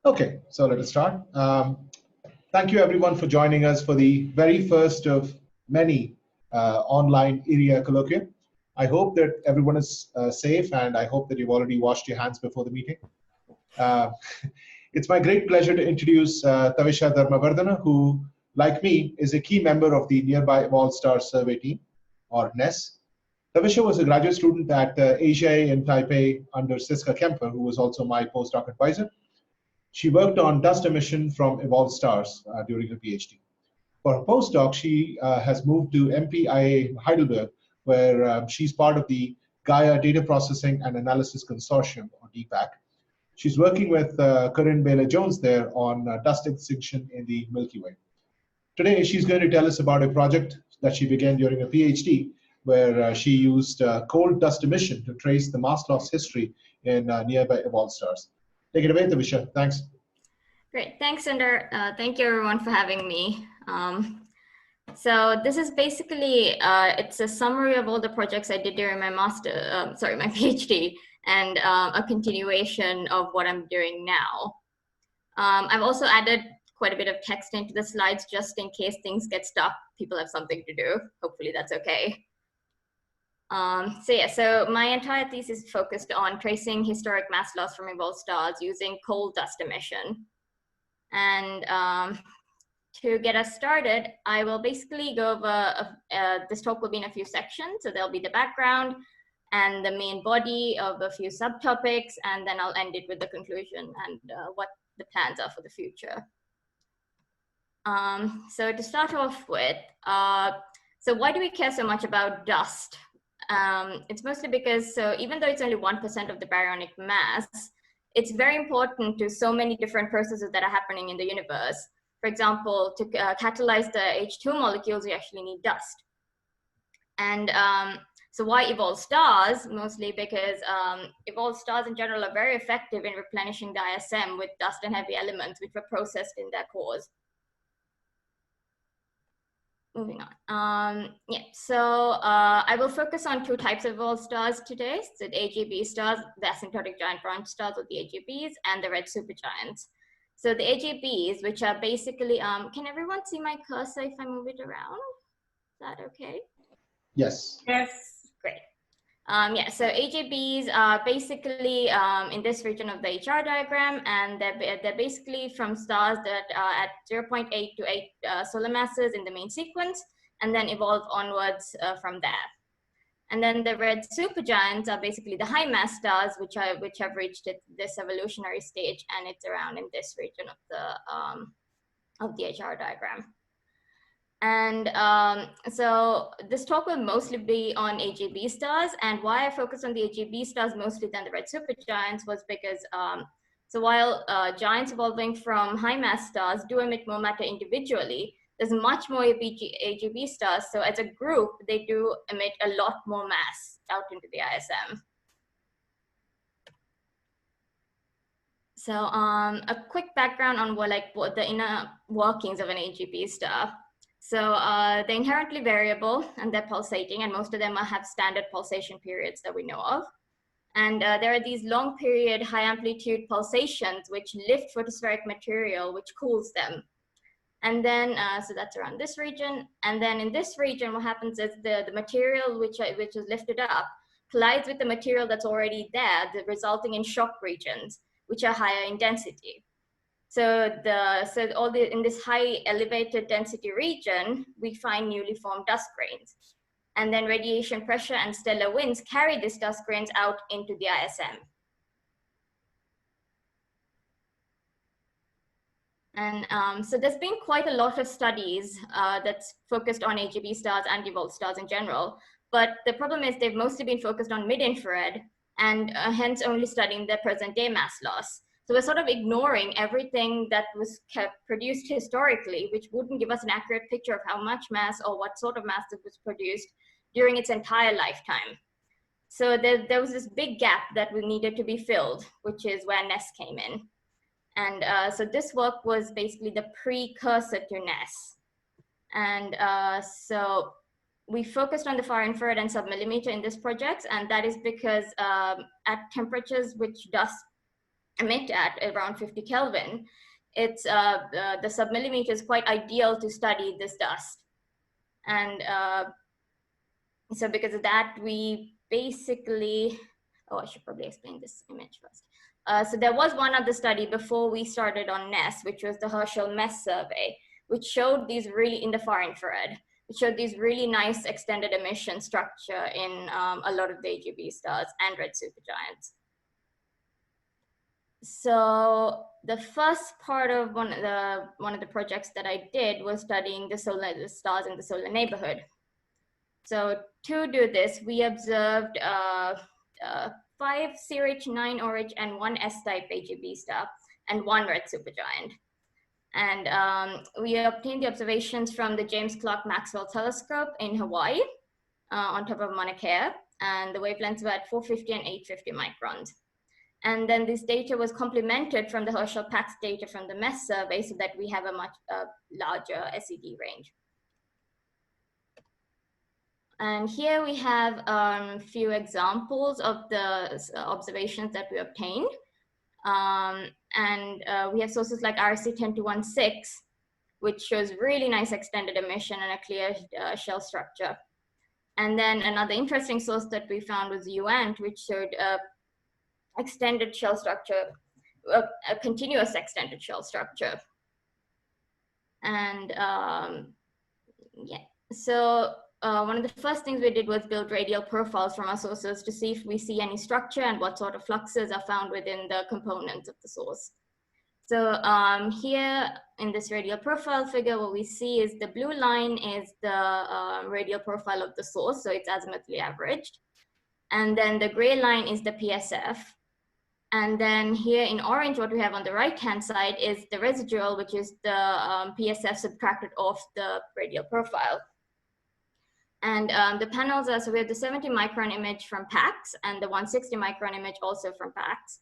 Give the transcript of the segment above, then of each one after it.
Okay, so let us start. Thank you everyone for joining us for the very first of many online IRyA Coloquia. I hope that everyone is safe, and I hope that you've already washed your hands before the meeting. It's my great pleasure to introduce Thavisha Dharmawardena, who, like me, is a key member of the Nearby Evolved Stars Survey team, or NES. Thavisha was a graduate student at Asia in Taipei under Siska Kemper, who was also my postdoc advisor. She worked on dust emission from evolved stars during her PhD. For her postdoc, she has moved to MPIA Heidelberg, where she's part of the Gaia Data Processing and Analysis Consortium, or DPAC. She's working with Corinne Bailey-Jones there on dust extinction in the Milky Way. Today, she's going to tell us about a project that she began during her PhD, where she used cold dust emission to trace the mass loss history in nearby evolved stars. Take it away, Thavisha. Thanks. Great. Thanks, Sundar. Thank you, everyone, for having me. So this is basically, it's a summary of all the projects I did during my my PhD, and a continuation of what I'm doing now. I've also added quite a bit of text into the slides just in case things get stuck. People have something to do. Hopefully that's okay. So my entire thesis focused on tracing historic mass loss from evolved stars using cold dust emission. And to get us started, I will basically go over, this talk will be in a few sections. So there'll be the background and the main body of a few subtopics, and then I'll end it with the conclusion and what the plans are for the future. So to start off with, so why do we care so much about dust? It's mostly because, so even though it's only 1% of the baryonic mass, it's very important to so many different processes that are happening in the universe. For example, to catalyze the H2 molecules, we actually need dust. And so why evolved stars? Mostly because evolved stars in general are very effective in replenishing the ISM with dust and heavy elements which were processed in their cores. Moving on. So I will focus on two types of evolved stars today. So the AGB stars, the asymptotic giant branch stars, or the AGBs, and the red supergiants. So the AGBs, which are basically, can everyone see my cursor if I move it around? Is that okay? Yes. Yes. Great. So AGBs are basically in this region of the HR diagram, and they're basically from stars that are at 0.8 to 8 solar masses in the main sequence, and then evolve onwards from there. And then the red supergiants are basically the high mass stars, which have reached this evolutionary stage, and it's around in this region of the HR diagram. And so this talk will mostly be on AGB stars, and why I focus on the AGB stars mostly than the red supergiants was because, so while giants evolving from high mass stars do emit more matter individually, there's much more AGB stars, so as a group, they do emit a lot more mass out into the ISM. So a quick background on what the inner workings of an AGB star. So they're inherently variable, and they're pulsating, and most of them have standard pulsation periods that we know of. And there are these long period high amplitude pulsations which lift photospheric material, which cools them. And then, so that's around this region. And then in this region, what happens is the material which is lifted up collides with the material that's already there, resulting in shock regions, which are higher in density. So in this high elevated density region, we find newly formed dust grains. And then radiation pressure and stellar winds carry these dust grains out into the ISM. And so there's been quite a lot of studies that's focused on AGB stars and evolved stars in general. But the problem is they've mostly been focused on mid-infrared, and hence only studying the present day mass loss. So we're sort of ignoring everything that was produced historically, which wouldn't give us an accurate picture of how much mass or what sort of mass that was produced during its entire lifetime. So there was this big gap that we needed to be filled, which is where NES came in. And so this work was basically the precursor to NES. And so we focused on the far infrared and submillimeter in this project, and that is because at temperatures which dust emit at around 50 Kelvin, it's the submillimeter is quite ideal to study this dust. And so because of that, we basically, oh, I should probably explain this image first. So there was one other study before we started on NESS, which was the Herschel MESS survey, which showed these really, in the far infrared, which showed these really nice extended emission structure in a lot of the AGB stars and red supergiants. So the first part of one of the projects that I did was studying the stars in the solar neighborhood. So to do this, we observed 5 CRH9 ORIG and 1 S-type AGB star and 1 red supergiant. And we obtained the observations from the James Clerk Maxwell Telescope in Hawaii on top of Mauna Kea, and the wavelengths were at 450 and 850 microns. And then this data was complemented from the Herschel PACS data from the MESS survey so that we have a much larger SED range. And here we have a few examples of the observations that we obtained. We have sources like RC 10216, which shows really nice extended emission and a clear shell structure. And then another interesting source that we found was UANT, which showed extended shell structure, a continuous extended shell structure. And yeah, so one of the first things we did was build radial profiles from our sources to see if we see any structure and what sort of fluxes are found within the components of the source. So here in this radial profile figure, what we see is the blue line is the radial profile of the source, so it's azimuthally averaged. And then the gray line is the PSF. And then here in orange, what we have on the right-hand side is the residual, which is the PSF subtracted off the radial profile. And the panels are, so we have the 70 micron image from PACS and the 160 micron image also from PACS.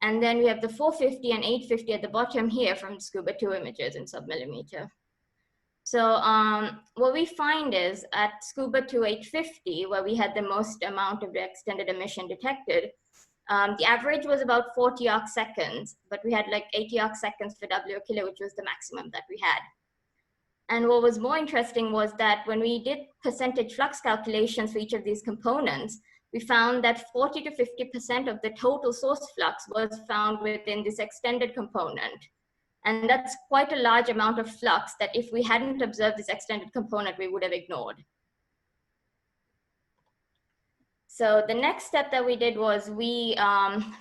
And then we have the 450 and 850 at the bottom here from SCUBA-2 images in submillimeter. So what we find is at SCUBA-2 850, where we had the most amount of the extended emission detected, the average was about 40 arc seconds, but we had like 80 arc seconds for W kilo, which was the maximum that we had. And what was more interesting was that when we did percentage flux calculations for each of these components, we found that 40 to 50% of the total source flux was found within this extended component. And that's quite a large amount of flux that if we hadn't observed this extended component, we would have ignored. So the next step that we did was we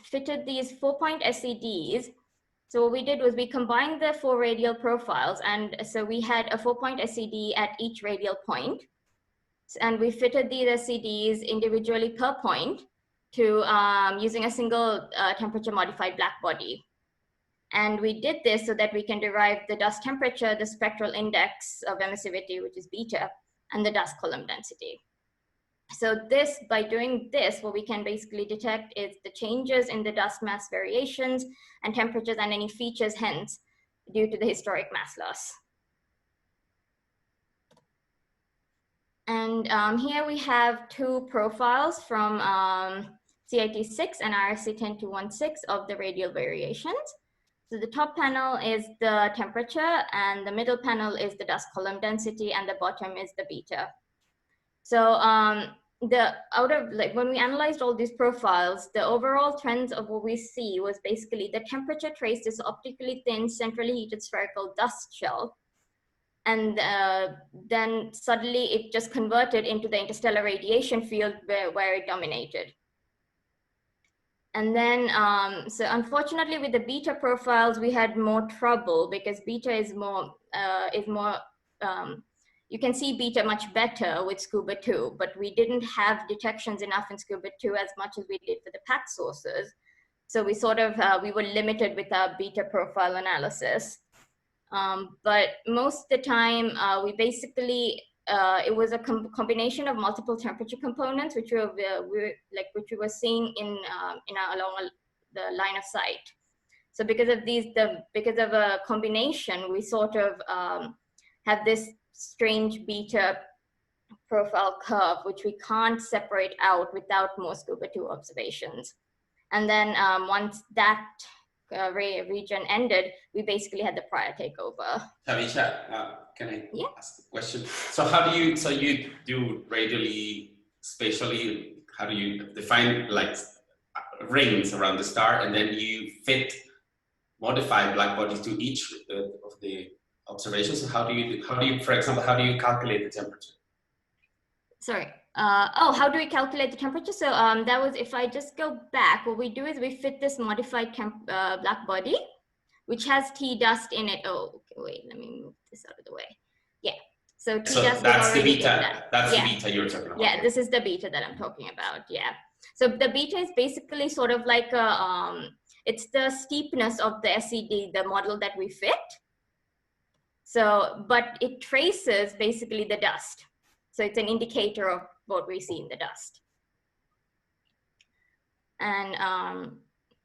fitted these 4-point SEDs. So what we did was we combined the 4 radial profiles. And so we had a 4-point SED at each radial point. And we fitted these SEDs individually per point to using a single temperature modified black body. And we did this so that we can derive the dust temperature, the spectral index of emissivity, which is beta, and the dust column density. So this, by doing this, what we can basically detect is the changes in the dust mass variations and temperatures and any features hence due to the historic mass loss. And here we have 2 profiles from CIT6 and RSC 10216 of the radial variations. So the top panel is the temperature, and the middle panel is the dust column density, and the bottom is the beta. So when we analyzed all these profiles, the overall trends of what we see was basically the temperature traced this optically thin, centrally heated spherical dust shell. And then suddenly it just converted into the interstellar radiation field where it dominated. And then, so unfortunately with the beta profiles, we had more trouble because beta is more, you can see beta much better with SCUBA-2, but we didn't have detections enough in SCUBA-2 as much as we did for the PACS sources. So we sort of, we were limited with our beta profile analysis. But most of the time, we basically, it was a combination of multiple temperature components, which we were seeing along the line of sight. So because of these, because of a combination, we sort of have this strange beta profile curve, which we can't separate out without more SCUBA-2 observations. And then once that region ended, we basically had the prior takeover. Thavisha, can I Yeah. ask a question? So how do you, so you do radially, spatially, how do you define like rings around the star, and then you fit modified black bodies to each of the observations? So how do you, for example, how do you calculate the temperature? Sorry. How do we calculate the temperature? So that was, if I just go back, what we do is we fit this modified black body, which has T dust in it. Oh, okay, wait, let me move this out of the way. Yeah. So T dust that's is the already beta. That's the beta you're talking about. Yeah, this is the beta that I'm talking about. Yeah. So the beta is basically sort of like a, it's the steepness of the SED, the model that we fit. So, but it traces basically the dust. So it's an indicator of what we see in the dust. And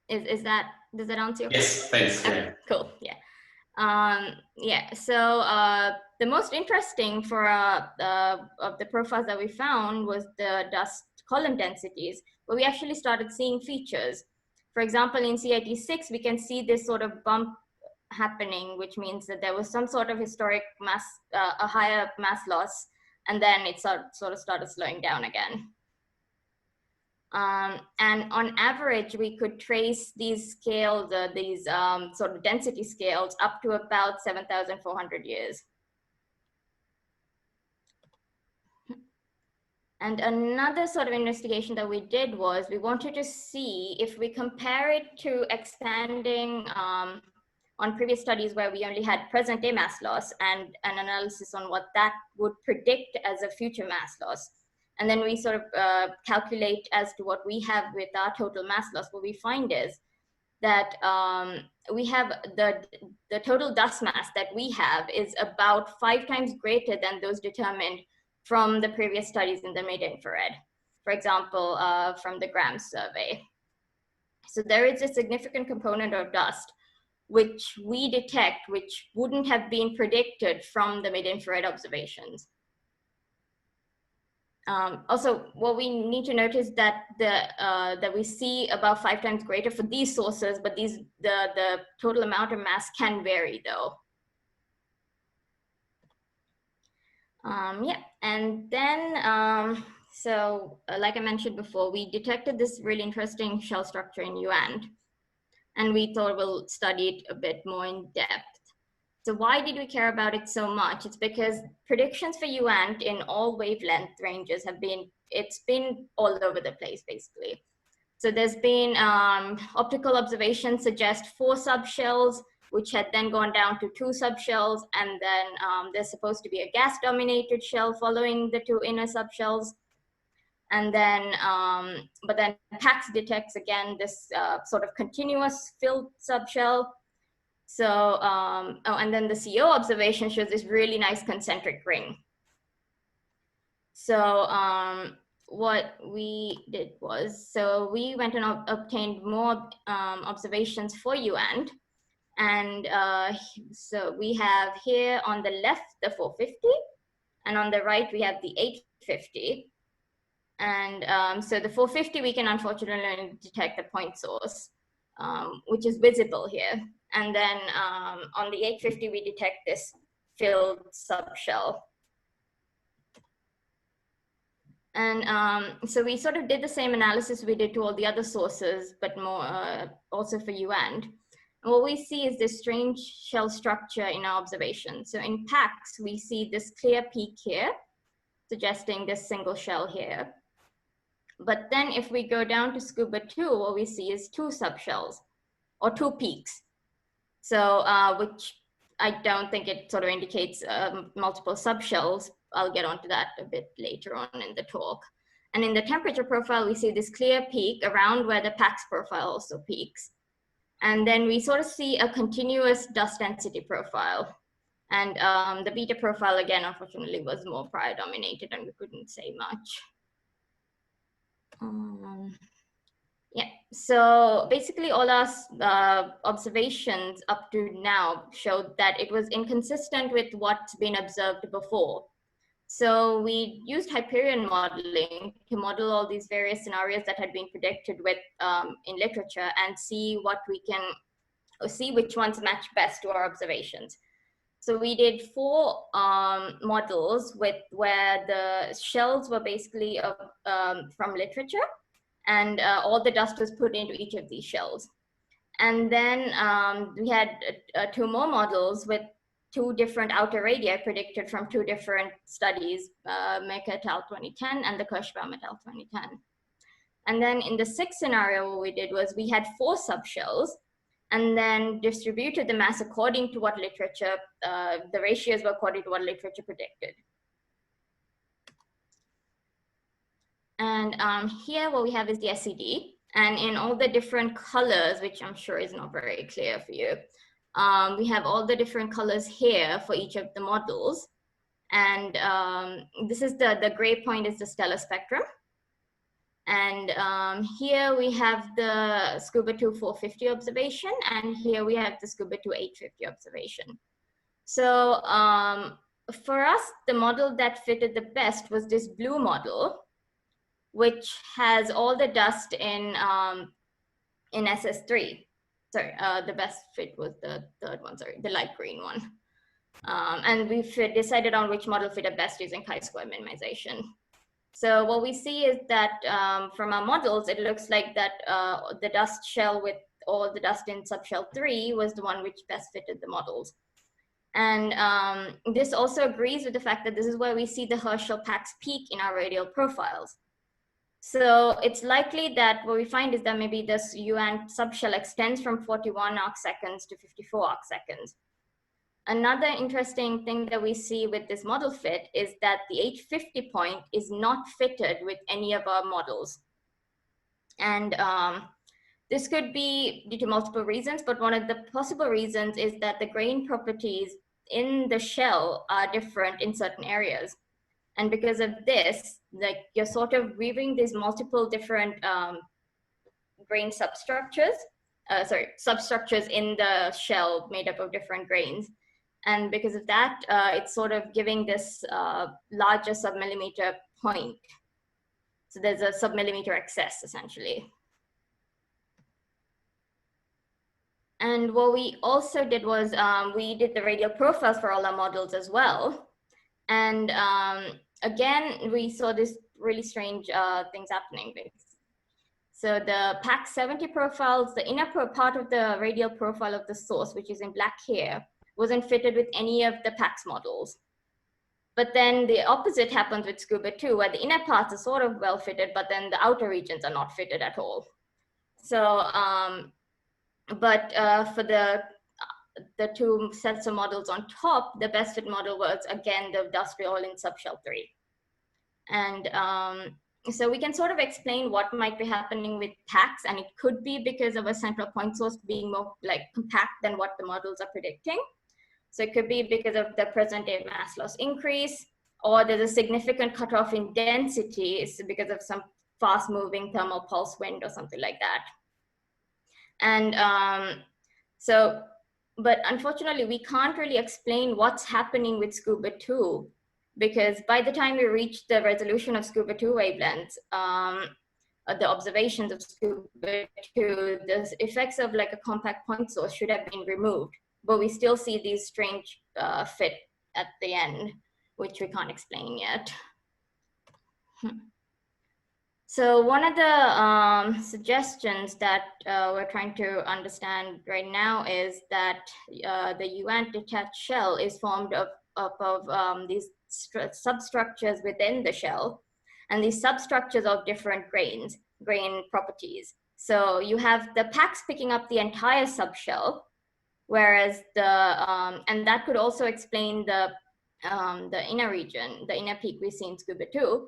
does that answer your question? Yes, thanks. Okay, Yeah. cool. Yeah. Yeah. So the most interesting for of the profiles that we found was the dust column densities, where we actually started seeing features. For example, in CIT6, we can see this sort of bump happening, which means that there was some sort of historic mass, a higher mass loss, and then it sort of started slowing down again. And on average, we could trace these scales, these sort of density scales, up to about 7,400 years. And another sort of investigation that we did was we wanted to see if we compare it to expanding on previous studies where we only had present day mass loss and an analysis on what that would predict as a future mass loss. And then we sort of calculate as to what we have with our total mass loss. What we find is that we have the total dust mass that we have is about 5 times greater than those determined from the previous studies in the mid-infrared, for example, from the Graham survey. So there is a significant component of dust which we detect, which wouldn't have been predicted from the mid-infrared observations. Also, what we need to notice that that we see about 5 times greater for these sources, but the total amount of mass can vary though. Yeah, and then so like I mentioned before, we detected this really interesting shell structure in UANT, and we thought we'll study it a bit more in depth. So why did we care about it so much? It's because predictions for UANT in all wavelength ranges have been, it's been all over the place basically. So there's been optical observations suggest 4 subshells, which had then gone down to 2 subshells, and then there's supposed to be a gas-dominated shell following the 2 inner subshells. And then, but then PACS detects again this sort of continuous filled subshell. So, and then the CO observation shows this really nice concentric ring. So what we did was, so we went and obtained more observations for UANT. And so we have here on the left, the 450, and on the right, we have the 850. And so the 450, we can unfortunately only detect the point source, which is visible here. And then on the 850, we detect this filled subshell. And so we sort of did the same analysis we did to all the other sources, but more also for UANT. And what we see is this strange shell structure in our observation. So in PACS, we see this clear peak here, suggesting this single shell here. But then if we go down to SCUBA-2, what we see is 2 subshells, or 2 peaks. So, which I don't think it sort of indicates multiple subshells. I'll get onto that a bit later on in the talk. And in the temperature profile, we see this clear peak around where the PACS profile also peaks. And then we sort of see a continuous dust density profile. And the beta profile, again, unfortunately, was more prior dominated, and we couldn't say much. Yeah, so basically all our observations up to now showed that it was inconsistent with what's been observed before. So we used Hyperion modeling to model all these various scenarios that had been predicted with in literature and see which ones match best to our observations. So we did 4 models where the shells were basically from literature, and all the dust was put into each of these shells. And then we had 2 more models with 2 different outer radii predicted from 2 different studies, Mecca et al. 2010 and the Kirschbaum et al. 2010. And then in the 6th scenario, what we did was we had 4 subshells and then distributed the mass according to what literature, the ratios were according to what literature predicted. And here what we have is the SED. And in all the different colors, which I'm sure is not very clear for you, we have all the different colors here for each of the models. And this is the gray point is the stellar spectrum. And here we have the SCUBA-2 450 observation, and here we have the SCUBA-2 850 observation. So for us, the model that fitted the best was this blue model, which has all the dust in SS3. Sorry, the best fit was the 3rd one, sorry, the light green one. And we've decided on which model fitted best using chi-square minimization. So what we see is that from our models, it looks like that the dust shell with all the dust in subshell 3 was the one which best fitted the models. And this also agrees with the fact that this is where we see the Herschel PACS peak in our radial profiles. So it's likely that what we find is that maybe this UN subshell extends from 41 arc seconds to 54 arc seconds. Another interesting thing that we see with this model fit is that the 850 point is not fitted with any of our models. And this could be due to multiple reasons, but one of the possible reasons is that the grain properties in the shell are different in certain areas. And because of this, like you're sort of weaving these multiple different grain substructures, substructures in the shell made up of different grains. And because of that, it's sort of giving this larger submillimeter point. So there's a submillimeter excess essentially. And what we also did was we did the radial profiles for all our models as well. And again, we saw this really strange things happening. So the PACS 70 profiles, the inner part of the radial profile of the source, which is in black here, wasn't fitted with any of the PACS models. But then the opposite happens with SCUBA-2, where the inner parts are sort of well fitted, but then the outer regions are not fitted at all. So, for the 2 sets of models on top, the best fit model was again the dust all in subshell 3. And so we can sort of explain what might be happening with PACS, and it could be because of a central point source being more like compact than what the models are predicting. So it could be because of the present day mass loss increase, or there's a significant cutoff in density because of some fast moving thermal pulse wind or something like that. And but unfortunately, we can't really explain what's happening with SCUBA-2, because by the time we reach the resolution of SCUBA-2 wavelengths, the observations of SCUBA-2, the effects of like a compact point source should have been removed, but we still see these strange fit at the end, which we can't explain yet. So one of the suggestions that we're trying to understand right now is that the UN detached shell is formed of these substructures within the shell, and these substructures of different grain properties. So you have the PACS picking up the entire subshell, whereas and that could also explain the inner region, the inner peak we see in SCUBA-2.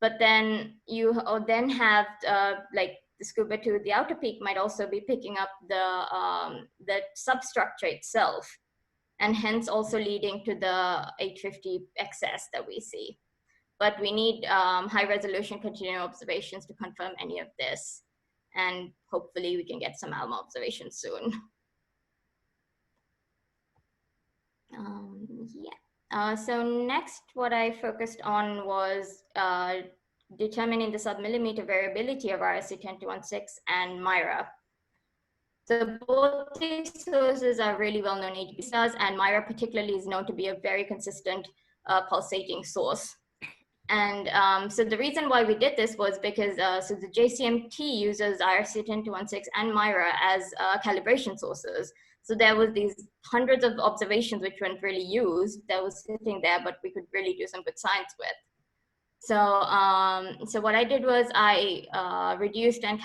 But then you then have like the SCUBA-2, the outer peak might also be picking up the substructure itself, and hence also leading to the 850 excess that we see. But we need high resolution continuum observations to confirm any of this. And hopefully we can get some ALMA observations soon. Yeah. So next, what I focused on was determining the submillimeter variability of RSC 10216 and MIRA. So both these sources are really well-known HB stars, and MIRA particularly is known to be a very consistent pulsating source. And so the reason why we did this was because so the JCMT uses RSC 10216 and MIRA as calibration sources. So there was these hundreds of observations which weren't really used that was sitting there, but we could really do some good science with. So, so what I did was I reduced and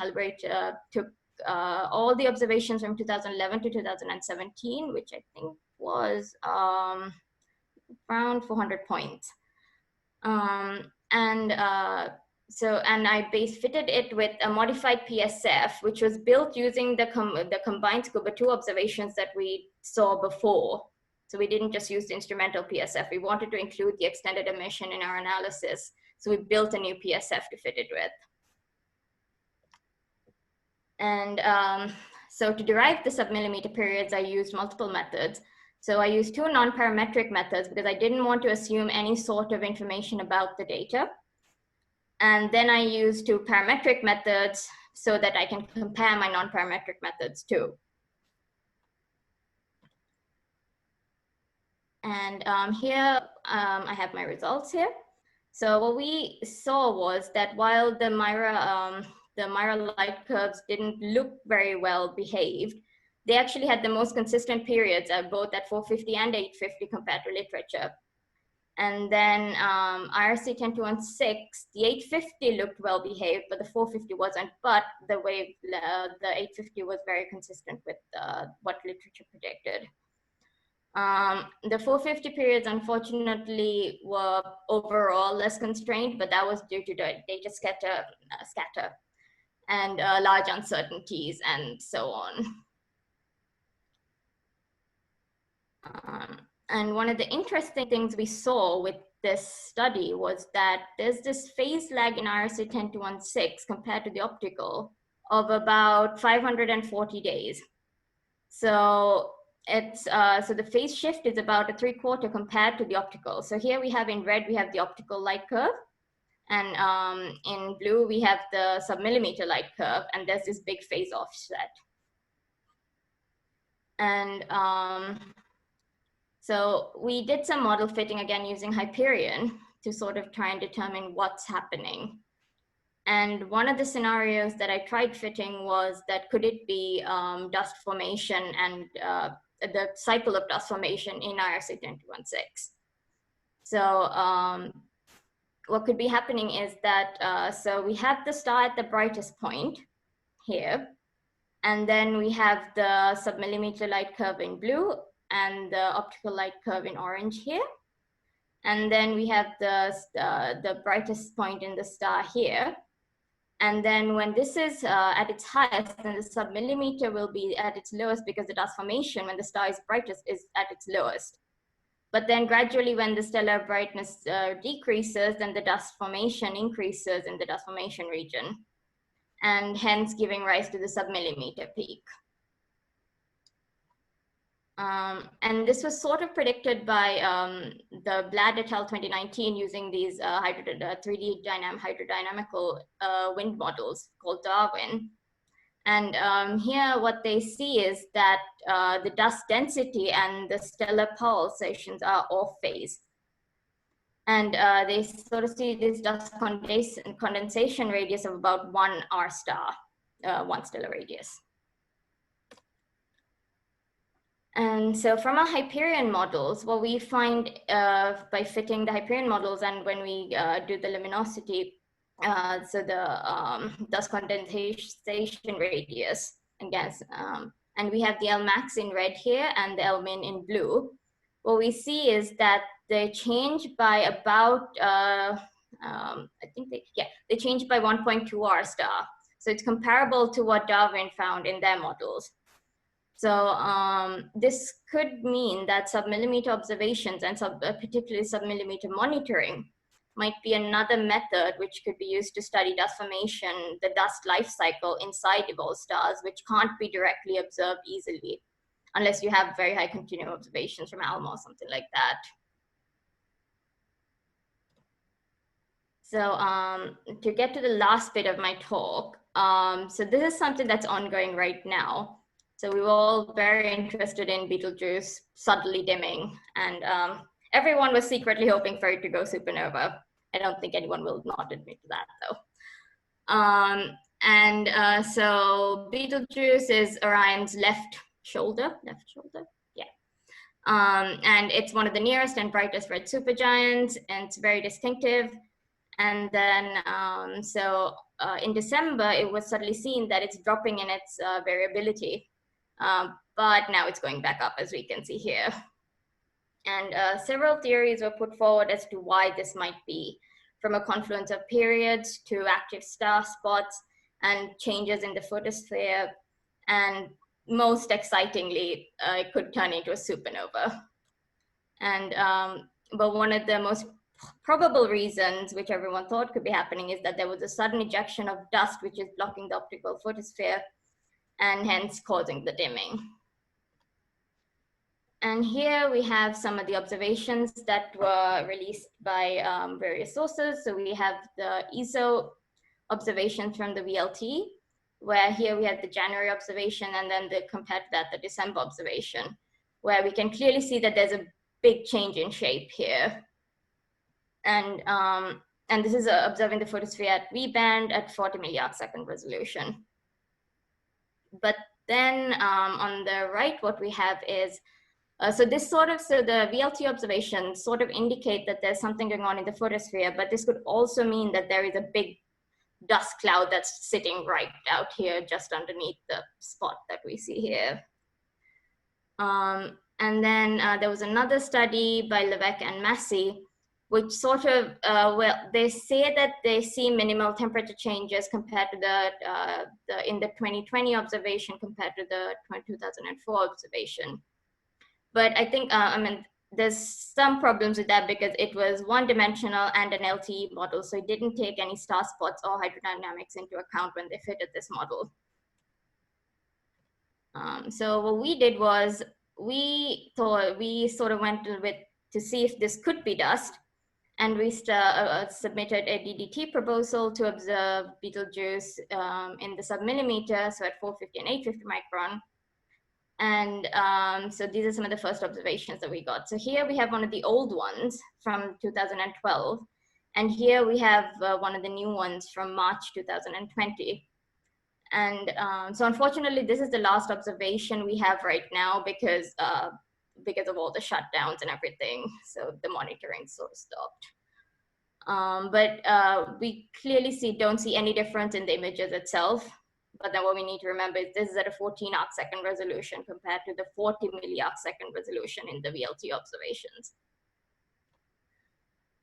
took all the observations from 2011 to 2017, which I think was around 400 points. And I fitted it with a modified PSF, which was built using the combined SCUBA-2 observations that we saw before. So we didn't just use the instrumental PSF. We wanted to include the extended emission in our analysis. So we built a new PSF to fit it with. And so to derive the submillimeter periods, I used multiple methods. So I used two non-parametric methods because I didn't want to assume any sort of information about the data. And then I used two parametric methods so that I can compare my non-parametric methods too. And here I have my results here. So what we saw was that while the MIRA light curves didn't look very well behaved, they actually had the most consistent periods both at 450 and 850 compared to literature. And then IRC 10216, the 850 looked well behaved, but the 450 wasn't. But the 850 was very consistent with what literature predicted. The 450 periods, unfortunately, were overall less constrained, but that was due to the data scatter and large uncertainties and so on. And one of the interesting things we saw with this study was that there's this phase lag in IRC 10216 compared to the optical of about 540 days. So it's so the phase shift is about a 3/4 compared to the optical. So here we have in red, we have the optical light curve. And in blue, we have the submillimeter light curve, and there's this big phase offset. And so we did some model fitting again using Hyperion to sort of try and determine what's happening. And one of the scenarios that I tried fitting was that could it be dust formation and the cycle of dust formation in IRC 10216. So what could be happening is that, so we have the star at the brightest point here, and then we have the submillimeter light curve in blue and the optical light curve in orange here. And then we have the brightest point in the star here. And then when this is at its highest, then the submillimeter will be at its lowest because the dust formation when the star is brightest is at its lowest. But then gradually when the stellar brightness decreases, then the dust formation increases in the dust formation region, and hence giving rise to the submillimeter peak. And this was sort of predicted by the Blad et al. 2019 using these 3D hydrodynamical wind models called DARWIN. And here what they see is that the dust density and the stellar pulsations are off phase. And they sort of see this dust condensation radius of about 1 R star, 1 stellar radius. And so from our Hyperion models, what we find by fitting the Hyperion models and when we do the luminosity, so the dust condensation radius, again, and we have the L max in red here and the L min in blue. What we see is that they change by about, I think they change by 1.2 R star. So it's comparable to what Darwin found in their models. So this could mean that submillimeter observations and particularly submillimeter monitoring might be another method which could be used to study dust formation, the dust life cycle inside evolved stars, which can't be directly observed easily unless you have very high continuum observations from ALMA or something like that. So to get to the last bit of my talk, so this is something that's ongoing right now. So we were all very interested in Betelgeuse suddenly dimming, and everyone was secretly hoping for it to go supernova. I don't think anyone will not admit to that though. So Betelgeuse is Orion's left shoulder, yeah. And it's one of the nearest and brightest red supergiants, and it's very distinctive. And then, in December, it was suddenly seen that it's dropping in its variability, but now it's going back up, as we can see here. And several theories were put forward as to why this might be, from a confluence of periods to active star spots and changes in the photosphere. And most excitingly, it could turn into a supernova. And, but one of the most probable reasons, which everyone thought could be happening, is that there was a sudden ejection of dust, which is blocking the optical photosphere and hence causing the dimming. And here we have some of the observations that were released by various sources. So we have the ESO observations from the VLT, where here we have the January observation, and then compared to that, the December observation, where we can clearly see that there's a big change in shape here. And this is observing the photosphere at V band at 40 milliarcsecond resolution. But then on the right, what we have is, so the VLT observations sort of indicate that there's something going on in the photosphere, but this could also mean that there is a big dust cloud that's sitting right out here just underneath the spot that we see here. And then there was another study by Levesque and Massey, which sort of, well, they say that they see minimal temperature changes compared to in the 2020 observation compared to the 2004 observation. But I think, I mean, there's some problems with that because it was one-dimensional and an LTE model, so it didn't take any star spots or hydrodynamics into account when they fitted this model. So what we did was, we sort of went to see if this could be dust, and we submitted a DDT proposal to observe Betelgeuse in the submillimeter, so at 450 and 850 micron. And so these are some of the first observations that we got. So here we have one of the old ones from 2012, and here we have one of the new ones from March 2020. And so unfortunately, this is the last observation we have right now because of all the shutdowns and everything. So the monitoring sort of stopped. But we clearly don't see any difference in the images itself. But then what we need to remember is this is at a 14 arcsecond resolution compared to the 40 milliarcsecond resolution in the VLT observations.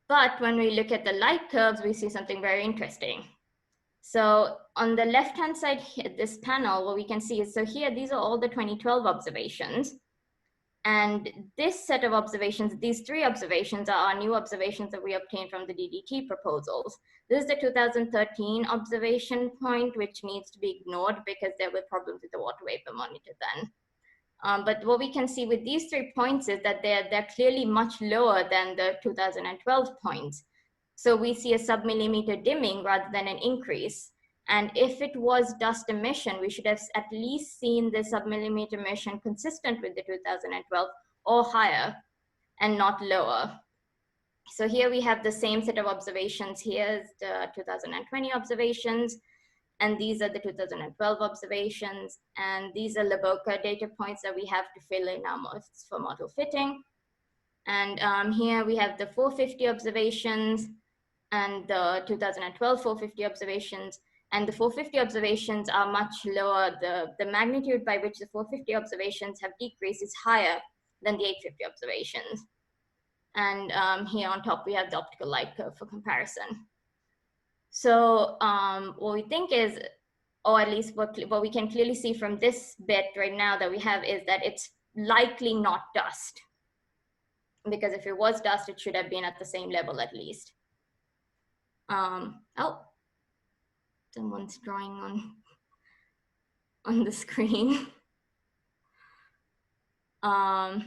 But when we look at the light curves, we see something very interesting. So on the left-hand side here, this panel, what we can see is, so here, these are all the 2012 observations. And this set of observations, these three observations are our new observations that we obtained from the DDT proposals. This is the 2013 observation point, which needs to be ignored because there were problems with the water vapor monitor then. But what we can see with these 3 points is that they're clearly much lower than the 2012 points. So we see a submillimeter dimming rather than an increase. And if it was dust emission, we should have at least seen the submillimeter emission consistent with the 2012 or higher and not lower. So here we have the same set of observations. Here's the 2020 observations, and these are the 2012 observations. And these are Leboka data points that we have to fill in our models for model fitting. And here we have the 450 observations and the 2012 450 observations. And the 450 observations are much lower. The magnitude by which the 450 observations have decreased is higher than the 850 observations. And here on top, we have the optical light curve for comparison. So what we think is, or at least what we can clearly see from this bit right now that we have, is that it's likely not dust. Because if it was dust, it should have been at the same level at least. Oh, someone's drawing on the screen. Yeah.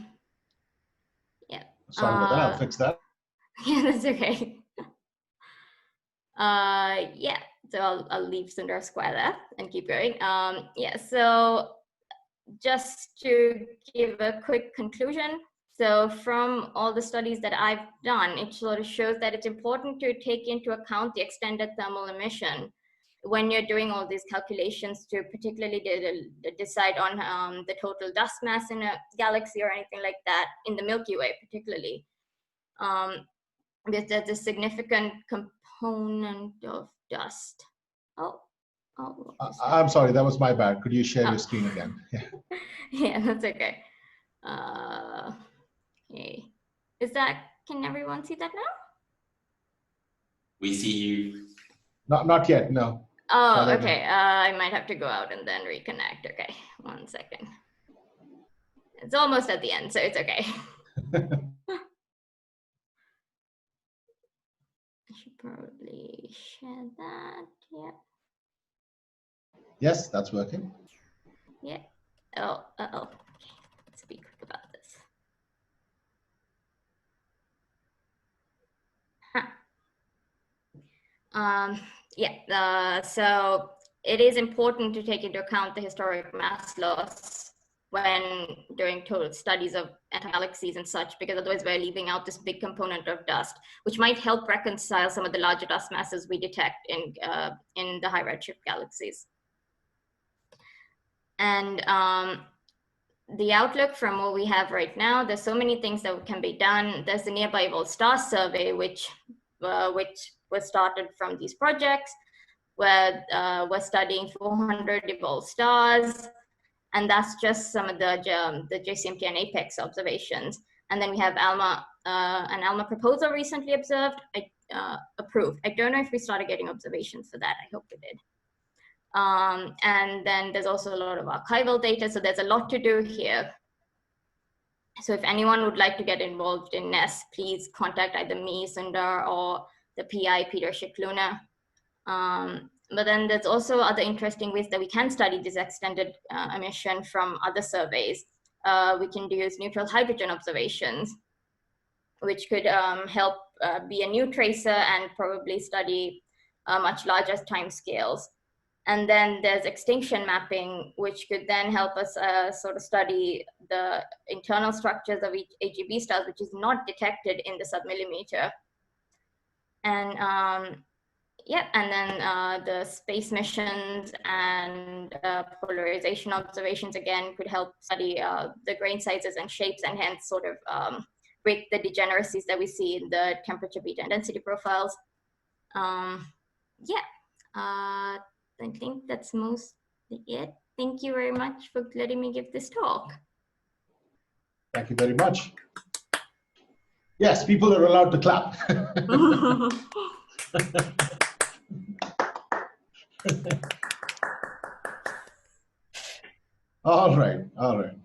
Sorry about that, I'll fix that. Yeah, that's okay. Yeah, so I'll leave Sundar Square there and keep going. Yeah, so just to give a quick conclusion. So from all the studies that I've done, it sort of shows that it's important to take into account the extended thermal emission when you're doing all these calculations to particularly decide on the total dust mass in a galaxy or anything like that, in the Milky Way particularly. Because there's a significant component of dust. I'm sorry, that was my bad. Could you share your screen again? Yeah. Yeah, that's okay. Okay. Can everyone see that now? We see you. Not yet, no. Oh, okay. I might have to go out and then reconnect. Okay, 1 second. It's almost at the end, so it's okay. I should probably share that. Yeah. Yes, that's working. Yeah. Oh, okay. Let's be quick about this. Yeah. So it is important to take into account the historic mass loss when doing total studies of galaxies and such, because otherwise we're leaving out this big component of dust, which might help reconcile some of the larger dust masses we detect in the high redshift galaxies. And the outlook from what we have right now, there's so many things that can be done. There's the Nearby Evolved Stars survey, which was started from these projects, where we're studying 400 evolved stars. And that's just some of the JCMT and APEX observations. And then we have ALMA, an ALMA proposal recently approved. I don't know if we started getting observations for that. I hope we did. And then there's also a lot of archival data. So there's a lot to do here. So if anyone would like to get involved in NESS, please contact either me, Sundar, or the PI, Peter Shikluna. But then there's also other interesting ways that we can study this extended emission from other surveys. We can use neutral hydrogen observations, which could help be a new tracer and probably study much larger timescales. And then there's extinction mapping, which could then help us sort of study the internal structures of each AGB stars, which is not detected in the submillimeter. And yeah, and then the space missions and polarization observations, again, could help study the grain sizes and shapes, and hence sort of break the degeneracies that we see in the temperature, beta, and density profiles. Yeah, I think that's mostly it. Thank you very much for letting me give this talk. Thank you very much. Yes, people are allowed to clap. All right, all right.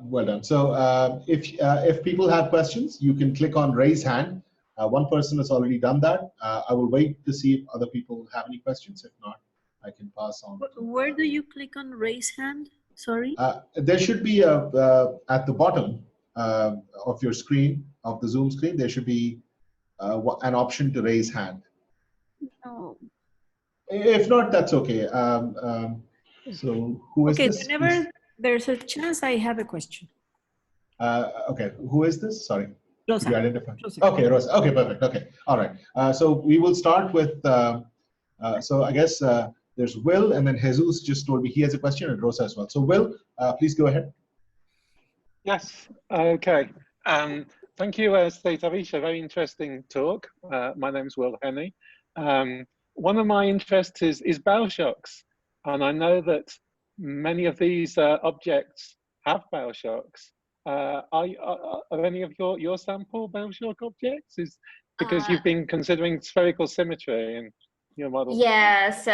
Well done. So if people have questions, you can click on raise hand. One person has already done that. I will wait to see if other people have any questions. If not, I can pass on. Where do you click on raise hand? Sorry? There should be at the bottom of your screen, of the Zoom screen, there should be an option to raise hand. Oh. If not, that's okay. So who is this? Okay, whenever there's a chance, I have a question. Okay, who is this? Sorry. Rosa. You identify. Rosa. Okay, Rosa. Okay, perfect. Okay, all right. So we will start with. So I guess there's Will, and then Jesus just told me he has a question, and Rosa as well. So Will, please go ahead. Yes. Okay. Thank you, Thavisha. Very interesting talk. My name is Will Henney. One of my interests is bow shocks, and I know that many of these objects have bow shocks. Are any of your sample bow shock objects? Because you've been considering spherical symmetry in your model. Yeah, so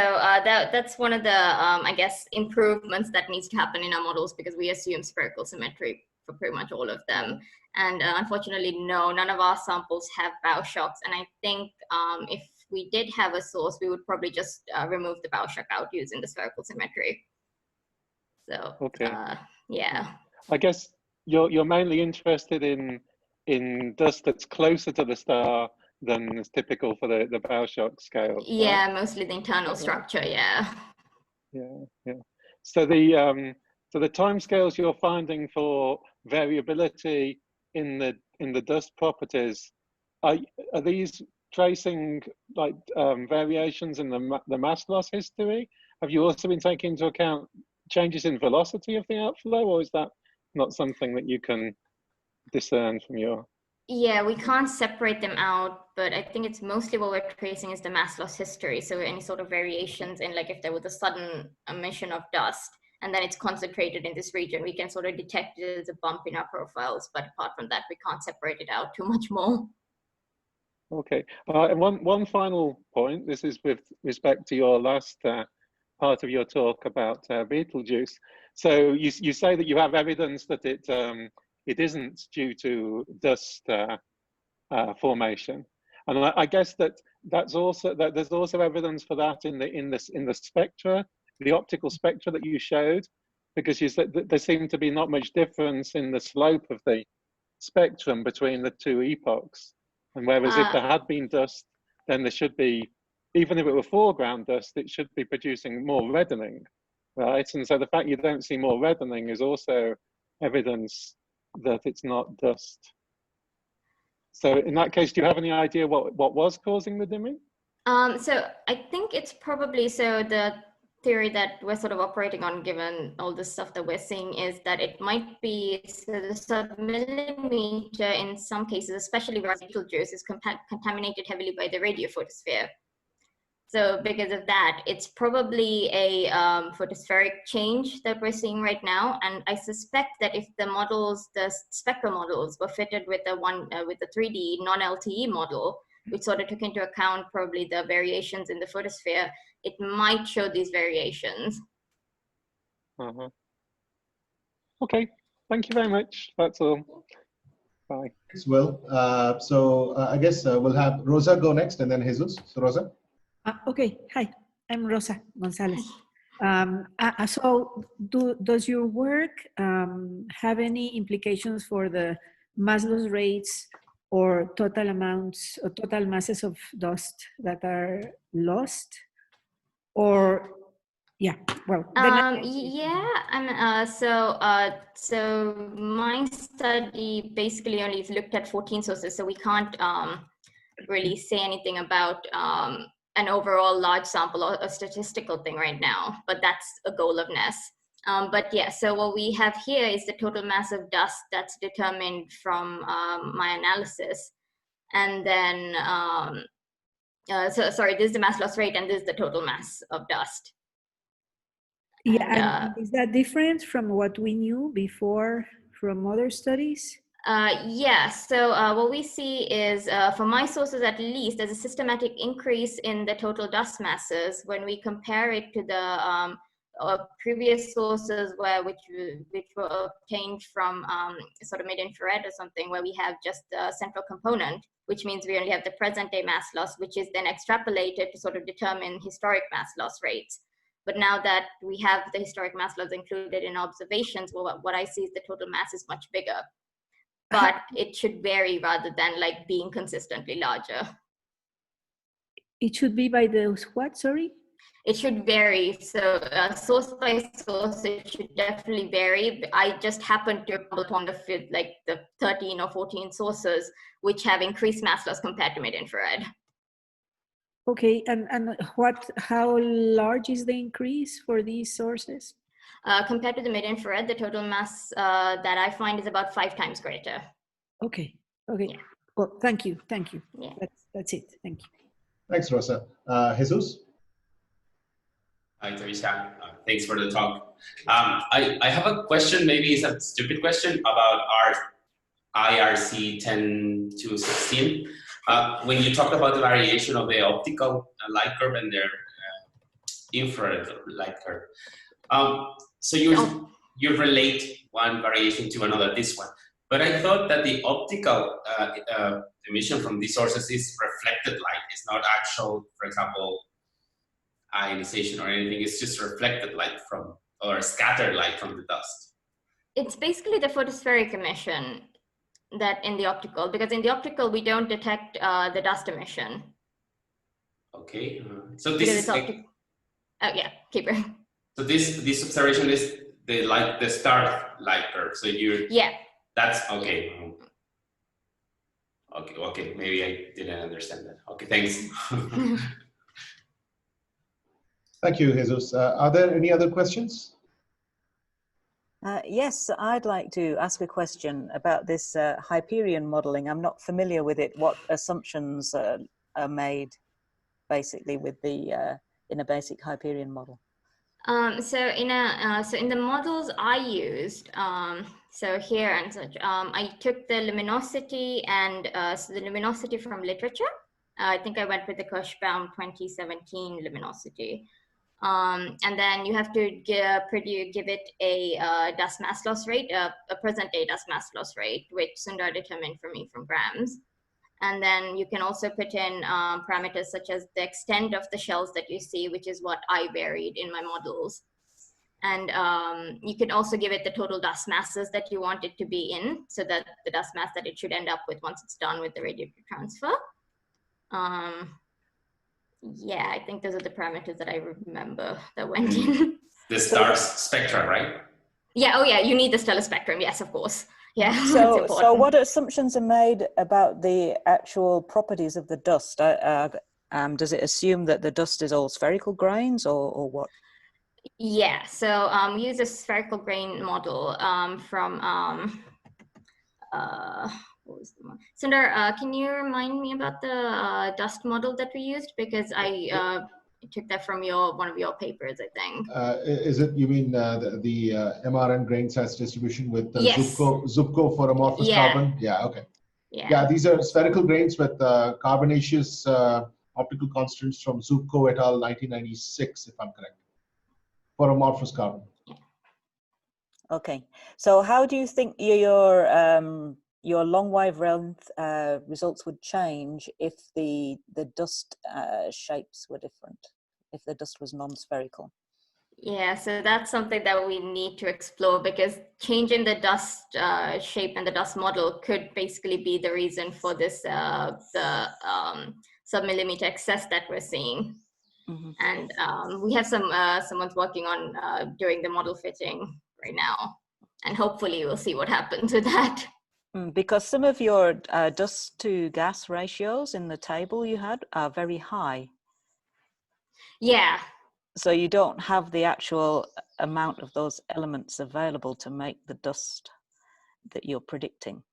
that's one of the I guess improvements that needs to happen in our models, because we assume spherical symmetry for pretty much all of them. And unfortunately, no, none of our samples have bow shocks. And I think if we did have a source, we would probably just remove the bow shock out using the spherical symmetry. So okay. Yeah. I guess you're mainly interested in dust that's closer to the star than is typical for the Bauschock scale. Yeah, right? mostly the internal structure, yeah. Yeah. So the timescales you're finding for variability in the dust properties, are these tracing like variations in the mass loss history? Have you also been taking into account changes in velocity of the outflow, or is that not something that you can discern from your? Yeah, we can't separate them out, but I think it's mostly what we're tracing is the mass loss history. So any sort of variations in, like, if there was a sudden emission of dust and then it's concentrated in this region, we can sort of detect it as a bump in our profiles. But apart from that, we can't separate it out too much more. Okay, and one final point. This is with respect to your last part of your talk about Betelgeuse. So you say that you have evidence that it isn't due to dust formation, and I guess there's also evidence for that in the spectra, the optical spectra that you showed, because you said that there seemed to be not much difference in the slope of the spectrum between the two epochs. And whereas if there had been dust, then there should be, even if it were foreground dust, it should be producing more reddening, right? And so the fact you don't see more reddening is also evidence that it's not dust. So in that case, do you have any idea what was causing the dimming? So I think it's probably, so the theory that we're sort of operating on, given all the stuff that we're seeing, is that it might be, so the submillimeter in some cases, especially where Betelgeuse is contaminated heavily by the radiophotosphere. So because of that, it's probably a photospheric change that we're seeing right now. And I suspect that if the models, the spectral models, were fitted with the 3D non-LTE model, which sort of took into account probably the variations in the photosphere, it might show these variations. Okay, thank you very much. That's all. Bye. Thanks, Will. I guess we'll have Rosa go next, and then Jesus. So Rosa. Okay, hi, I'm Rosa Gonzalez. So does your work have any implications for the mass loss rates or total amounts or total masses of dust that are lost? Or yeah, well, yeah, and so my study basically only looked at 14 sources, so we can't really say anything about an overall large sample or a statistical thing right now, but that's a goal of NESS. But yeah, so what we have here is the total mass of dust that's determined from my analysis. And then, sorry, this is the mass loss rate and this is the total mass of dust. Yeah, and is that different from what we knew before from other studies? Yeah, so what we see is, for my sources at least, there's a systematic increase in the total dust masses when we compare it to the previous sources which were obtained from sort of mid-infrared or something, where we have just the central component, which means we only have the present day mass loss, which is then extrapolated to sort of determine historic mass loss rates. But now that we have the historic mass loss included in observations, well, what I see is the total mass is much bigger. But it should vary rather than like being consistently larger. It should be by the what, sorry? It should vary. So source by source, it should definitely vary. I just happened to stumble upon the 13 or 14 sources which have increased mass loss compared to mid-infrared. Okay, and how large is the increase for these sources? Compared to the mid-infrared, the total mass that I find is about 5 times greater. Okay, okay. Yeah. Well, thank you. Yeah. That's it, thank you. Thanks, Rosa. Jesus? Hi, Thavisha. Thanks for the talk. I have a question, maybe it's a stupid question, about our IRC 10-16. When you talked about the variation of the optical light curve and their infrared light curve, so you relate one variation to another, this one. But I thought that the optical emission from these sources is reflected light. It's not actual, for example, ionization or anything. It's just reflected light from, or scattered light from the dust. It's basically the photospheric emission that in the optical, because in the optical we don't detect the dust emission. Okay. So this is oh yeah, keep it. So this observation is the star light curve. So that's okay. Okay. Maybe I didn't understand that. Okay, thanks. Thank you, Jesus. Are there any other questions? Yes, I'd like to ask a question about this Hyperion modeling. I'm not familiar with it. What assumptions are made, basically, with the in a basic Hyperion model? So in the models I used, so here and such, I took the luminosity and so the luminosity from literature. I think I went with the Kirschbaum 2017 luminosity. And then you have to give it a dust mass loss rate, a present day dust mass loss rate, which Sundar determined for me from grams. And then you can also put in parameters such as the extent of the shells that you see, which is what I varied in my models. And you can also give it the total dust masses that you want it to be in, so that the dust mass that it should end up with once it's done with the radiative transfer. Yeah, I think those are the parameters that I remember that went in. The star spectra, right? Yeah, oh yeah, you need the stellar spectrum, yes, of course. Yeah. So what assumptions are made about the actual properties of the dust? Does it assume that the dust is all spherical grains or what? Yeah, so we use a spherical grain model from what was the one? Sundar, can you remind me about the dust model that we used? Because I took that from one of your papers, I think. Is it, you mean the MRN grain size distribution with the yes. Zupko for amorphous carbon? Yeah, okay. Yeah, these are spherical grains with carbonaceous optical constants from Zupko et al. 1996, if I'm correct, for amorphous carbon. Okay, so how do you think your long wavelength results would change if the dust shapes were different, if the dust was non-spherical? Yeah, so that's something that we need to explore, because changing the dust shape and the dust model could basically be the reason for this sub-millimeter excess that we're seeing. Mm-hmm. And we have someone's working on doing the model fitting right now, and hopefully we'll see what happens with that. Because some of your dust to gas ratios in the table you had are very high. Yeah. So you don't have the actual amount of those elements available to make the dust that you're predicting.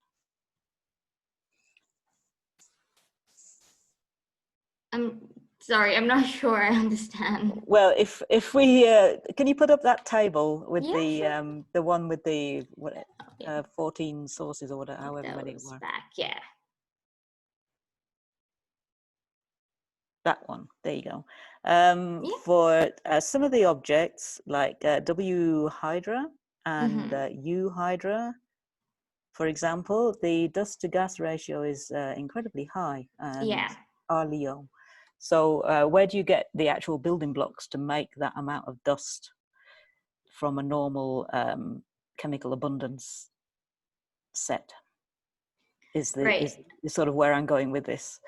I'm sorry, I'm not sure I understand. Well, if we can you put up that table with the one with the 14 sources or whatever, however many it were. Back, yeah. That one, there you go. For some of the objects like W Hydra and U Hydra, for example, the dust to gas ratio is incredibly high, and R Leo. So where do you get the actual building blocks to make that amount of dust from a normal chemical abundance set? Is sort of where I'm going with this.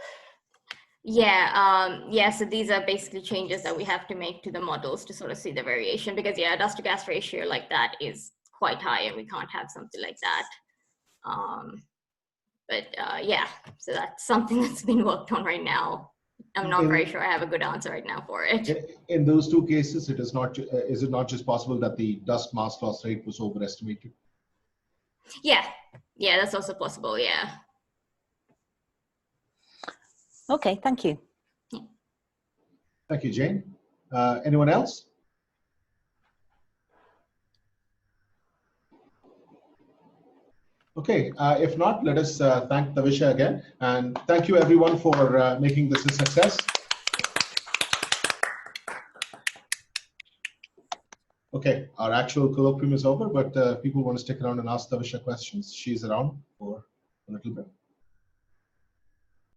Yeah, so these are basically changes that we have to make to the models to sort of see the variation, because dust to gas ratio like that is quite high and we can't have something like that. So that's something that's been worked on right now. I'm not very sure I have a good answer right now for it. In those two cases, is it not just possible that the dust mass loss rate was overestimated? Yeah, that's also possible, yeah. Okay, thank you. Thank you, Jane. Anyone else? Okay, if not, let us thank Thavisha again. And thank you everyone for making this a success. Okay, our actual colloquium is over, but people want to stick around and ask Thavisha questions. She's around for a little bit.